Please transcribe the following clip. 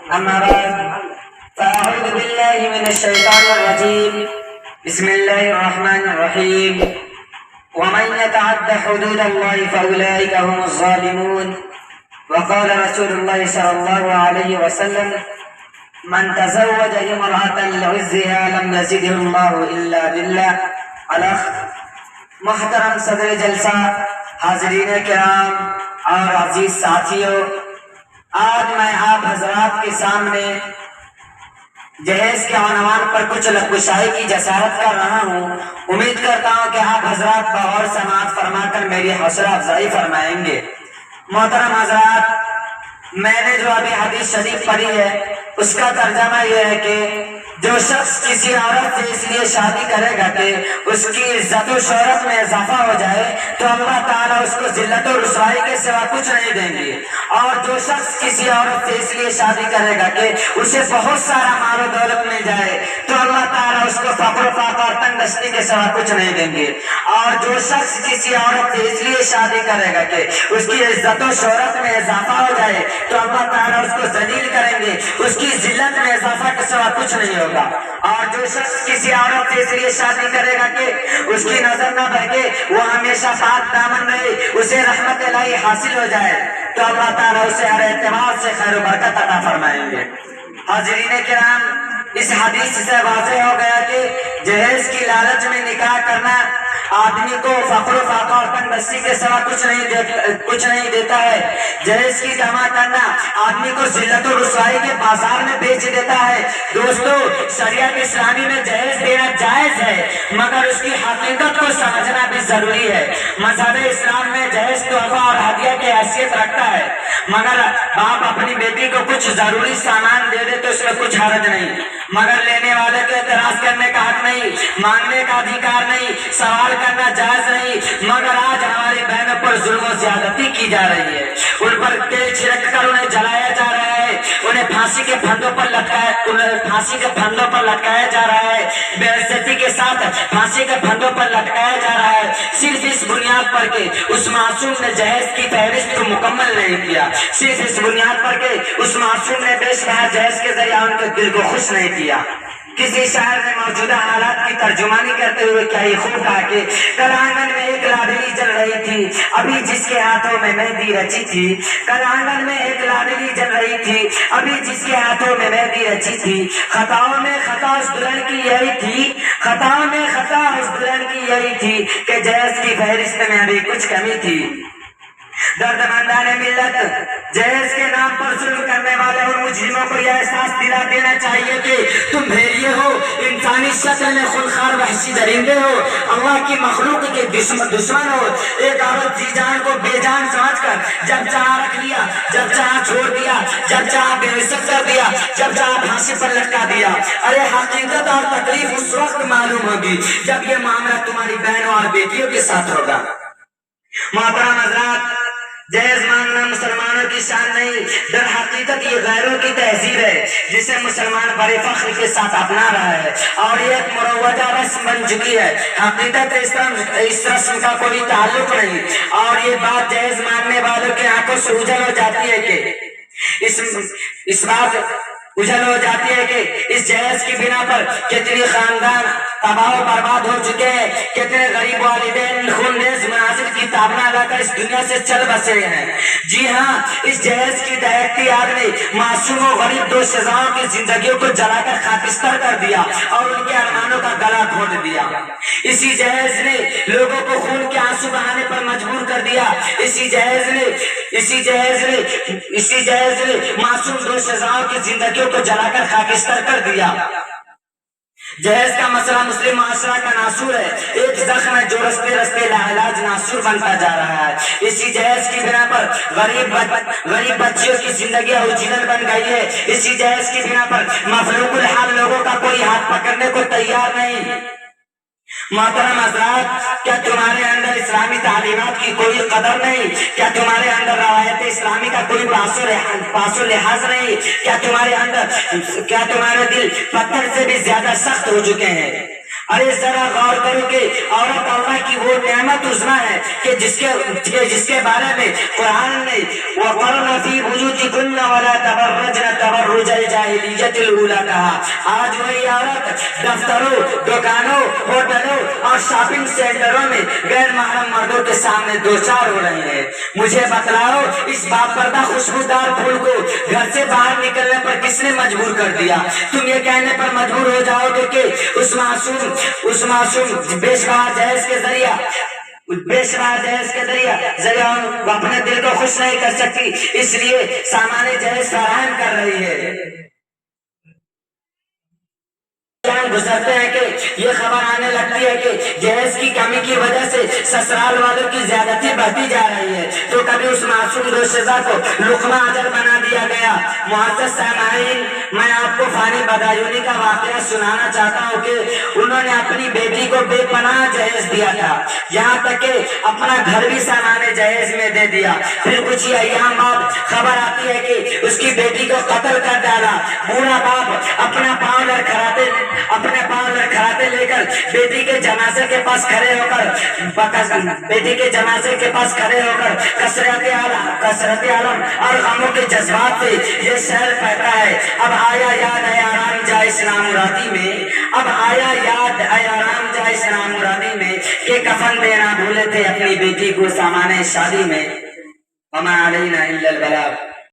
أما بعد فأعوذ بالله من الشيطان الرجيم. بسم الله الرحمن الرحيم. ومن يتعد حدود الله فأولئك هم الظالمون. وقال رسول الله صلى الله عليه وسلم: من تزوج امرأة لعزها لم يزده الله إلا بالله. الأخ محترم صدر جلسہ، حاضرین کرام اور عزیز ساتھیوں، آج میں آپ حضرات کے سامنے جہیز کے عنوان پر کچھ لغوشائی کی جسارت کر رہا ہوں۔ امید کرتا ہوں کہ آپ حضرات بغور سماعت فرما کر میری حوصلہ افزائی فرمائیں گے۔ محترم حضرات، میں نے جو ابھی حدیث شریف پڑھی ہے اس کا ترجمہ یہ ہے کہ جو شخص کسی عورت سے اس لیے شادی کرے گا کہ اس کی عزت و شہرت میں اضافہ ہو جائے تو اللہ تعالیٰ اس کو ذلت و رسوائی کے سوا کچھ نہیں دیں گے، اور جو شخص کسی عورت سے اس لیے شادی کرے گا کہ اسے بہت سارا مال و دولت مل جائے تو اللہ تعالیٰ اس کو فقر و فاقہ اور تنگ دستی کے سوا کچھ نہیں دیں گے، اور جو شخص کسی عورت سے اس لیے شادی کرے گا کہ اس کی عزت و شہرت میں اضافہ ہو جائے تو اللہ تعالیٰ اس کو ذلیل کریں گے، اس کی ذلت میں اضافہ کے سوا کچھ نہیں ہوگا، اور جو شخص کسی عورت سے اس لیے شادی کرے گا کہ اس کی نظر نہ بہکے، وہ ہمیشہ پاک دامن رہے، اسے رحمت الہی حاصل ہو جائے تو اللہ تعالیٰ اسے ہر اعتبار سے خیر و برکت عطا فرمائیں گے۔ حاضرین کرام، اس حدیث سے واضح ہو گیا کہ جہیز کی لالچ میں نکاح کرنا آدمی کو فقر و فاقہ اور تنگ دستی کے سوا کچھ نہیں دیتا ہے۔ جہیز کی جمع کرنا آدمی کو ذلت و رسوائی کے بازار میں بیچ دیتا ہے۔ دوستو، شریعت اسلامی میں جہیز دینا جائز ہے، مگر اس کی حقیقت کو سمجھنا بھی ضروری ہے۔ مذہب اسلام میں جہیز تحفہ اور ہدیہ کی حیثیت رکھتا ہے، مگر باپ اپنی بیٹی کو کچھ ضروری سامان دے دے تو اس میں کچھ حرج نہیں، مگر لینے والے کو اعتراض کرنے کا حق نہیں، مانگنے کا ادھیکار نہیں، سوال کرنا جائز نہیں۔ مگر آج ہماری بہنوں پر ظلم و زیادتی کی جا رہی ہے، ان پر تیل چھڑک کر انہیں جلایا جا رہا ہے، انہیں پھانسی کے پھندوں پر لٹکایا جا رہا ہے، بے عزتی کے ساتھ پھانسی کے پھندوں پر لٹکایا جا رہا ہے، صرف اس بنیاد پر کہ اس معصوم نے جہیز کی فہرست کو مکمل نہیں کیا، صرف اس بنیاد پر کہ اس معصوم نے بے شمار جہیز کے ذریعہ ان کے دل کو خوش نہیں کیا۔ کسی شاعر نے موجودہ حالات کی ترجمانی کرتے ہوئے کیا ہی خوب کہا کہ کل آنگن میں ایک لاڈلی جل رہی تھی، ابھی جس کے ہاتھوں میں مہندی رچی تھی۔ کل آنگن میں ایک لاڈلی جل رہی تھی، ابھی جس کے ہاتھوں میں مہندی رچی تھی۔ خطاؤں میں خطا اس دلہن کی یہی تھی، خطاؤں میں خطا اس دلہن کی یہی تھی کہ جہیز کی فہرست میں ابھی کچھ کمی تھی۔ درد مندان ملت، جہیز کے نام پر ظلم کرنے والے اور مجرموں کو یہ احساس دلا دینا چاہیے کہ تم بھیڑیے ہو، انسانی شکل میں خونخوار وحشی درندے ہو، اللہ کی مخلوق کے دشمن ہو۔ ایک عورت جی جان کو بے جان سمجھ کر جب چاہا رکھ لیا، جب چاہا چھوڑ دیا، جب چاہا بے عزت کر دیا، جب چاہا پھانسی پر لٹکا دیا۔ ارے حقیقت اور تکلیف اس وقت معلوم ہوگی جب یہ معاملہ تمہاری بہنوں اور بیٹیوں کے ساتھ ہوگا۔ محترم حضرات، جہیز مانگنا مسلمانوں کی شان نہیں، در حقیقت یہ غیروں کی تہذیب ہے جسے مسلمان بڑے فخر کے ساتھ اپنا رہا ہے، اور یہ ایک مروجہ رسم بن چکی ہے۔ حقیقت اس رسم کا کوئی تعلق نہیں، اور یہ بات جہیز مانگنے والوں کی آنکھوں سے اجل ہو جاتی ہے کہ اس بات اجل ہو جاتی ہے کہ اس جہیز کی بنا پر کتنی خاندان تباہ و برباد ہو چکے ہیں، کتنے غریب والدین خونریز مناظر کی تابنا لا کر اس دنیا سے چل بسے ہیں۔ جی ہاں، اس جہیز کی دہکتی آگ نے معصوم و غریب دو شہزادوں کی زندگیوں کو جلا کر خاکستر کر دیا اور ان کے ارمانوں کا گلا گھونٹ دیا۔ اسی جہیز نے لوگوں کو خون کے آنسو بہانے پر مجبور کر دیا۔ اسی جہیز نے معصوم دو شہزادوں کی زندگیوں کو جلا کر خاکستر کر دیا۔ جہیز کا مسئلہ مسلم معاشرہ کا ناسور ہے، ایک زخم ہے جو رستے رستے لاعلاج ناسور بنتا جا رہا ہے۔ اسی جہیز کی بنا پر غریب بچیوں کی زندگیاں اجڑل بن گئی ہے۔ اسی جہیز کی بنا پر مفلوق الحال لوگوں کا کوئی ہاتھ پکڑنے کو تیار نہیں۔ محترم حضرات، کیا تمہارے اندر اسلامی تعلیمات کی کوئی قدر نہیں؟ کیا تمہارے اندر روایت اسلامی کا کوئی پاس و لحاظ نہیں؟ کیا تمہارے دل پتھر سے بھی زیادہ سخت ہو چکے ہیں؟ ارے ذرا غور کرو کہ عورت اللہ کی وہ نعمت عظمی ہے کہ جس کے بارے میں قرآن نے وَقَرْنَ فِي بُيُوتِكُنَّ وَلَا تَبَرَّجْنَ تَبَرُّجَ الْجَاهِلِيَّةِ الْأُولَىٰ آج وہی عورت دفتروں، دکانوں، ہوٹلوں اور شاپنگ سینٹروں میں غیر محرم مردوں کے سامنے دوچار ہو رہی ہے۔ مجھے بتلاؤ اس باپردہ خوشبودار پھول کو گھر سے باہر نکلنے پر کس نے مجبور کر دیا؟ تم یہ کہنے پر مجبور ہو جاؤ گے کہ اس معصوم بے شمار جہیز کے ذریعہ وہ اپنے دل کو خوش نہیں کر سکتی، اس لیے سامان جہیز فراہم کر رہی ہے۔ گزرتے ہیں کہ یہ خبر آنے لگتی ہے کہ جہیز کی کمی کی وجہ سے سسرال والوں کی زیادتی بڑھتی جا رہی ہے، تو کبھی اس معصوم دوشیزہ کو لقمہ اجر بنا دیا گیا۔ معزز سامعین، میں آپ کو فانی بدایونی کا واقعہ سنانا چاہتا ہوں کہ انہوں نے اپنی بیٹی کو بے پناہ جہیز دیا تھا، یہاں تک کہ اپنا گھر بھی سامان جہیز میں دے دیا۔ پھر کچھ ہی ایام بعد خبر آتی ہے کہ اس کی بیٹی کو قتل کر ڈالا۔ بوڑھا باپ اپنے پاؤں لڑکھڑاتے لے کر بیٹی کے جنازے کے پاس کھڑے ہو کر کثرت عالم اور غموں کے جذبات سے یہ شعر کہتا ہے: اب آیا یاد اے آرام جا اسلام مرادی میں کہ کفن دینا بھولے تھے اپنی بیٹی کو سامان شادی میں۔ وما علینا الا البلاغ۔